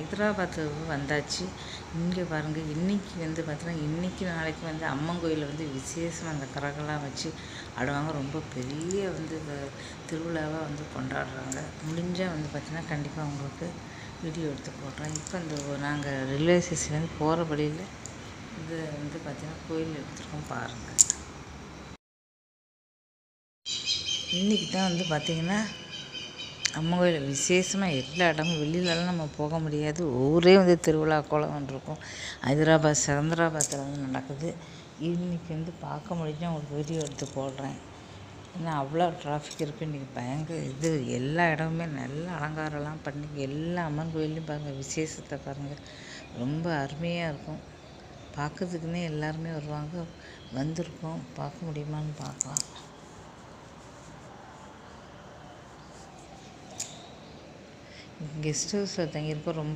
ஹைதராபாத்து வந்தாச்சு. இங்கே பாருங்கள், இன்றைக்கி வந்து பார்த்தீங்கன்னா, இன்றைக்கி நாளைக்கு வந்து அம்மன் கோயிலில் வந்து விசேஷம் அந்த கரகெல்லாம் வச்சு ஆடுவாங்க. ரொம்ப பெரிய வந்து திருவிழாவாக வந்து கொண்டாடுறாங்க. முடிஞ்சால் வந்து பார்த்திங்கன்னா கண்டிப்பாக உங்களுக்கு வீடியோ எடுத்து போடுறேன். இப்போ இந்த நாங்கள் ரயில்வே ஸ்டேஷன்லேருந்து போகிற வழியில் இது வந்து பார்த்திங்கன்னா கோயில் எடுத்துருக்கோம் பாருங்கள். இன்றைக்கி தான் வந்து பார்த்திங்கன்னா அம்மன் கோயில் விசேஷமாக எல்லா இடமும் வெளியிலலாம் நம்ம போக முடியாது. ஊரே வந்து திருவிழா கோலம் இருக்கும். ஹைதராபாத் செகந்திராபாத்தில் வந்து நடக்குது. இன்றைக்கி வந்து பார்க்க முடிஞ்சால் உங்களுக்கு வீடியோ எடுத்து போடுறேன். ஏன்னா அவ்வளோ டிராஃபிக் இருக்குது. இன்றைக்கி பயங்கர இது எல்லா இடமுமே நல்ல அலங்காரம்லாம் பண்ணி எல்லா அம்மன் கோயிலையும் பாருங்கள், விசேஷத்தை பாருங்கள், ரொம்ப அருமையாக இருக்கும். பார்க்கறதுக்குன்னே எல்லாருமே வருவாங்க. வந்திருக்கோம், பார்க்க முடியுமான்னு பார்க்கலாம். கெஸ்ட் ஹவுஸில் தங்கியிருக்கோம். ரொம்ப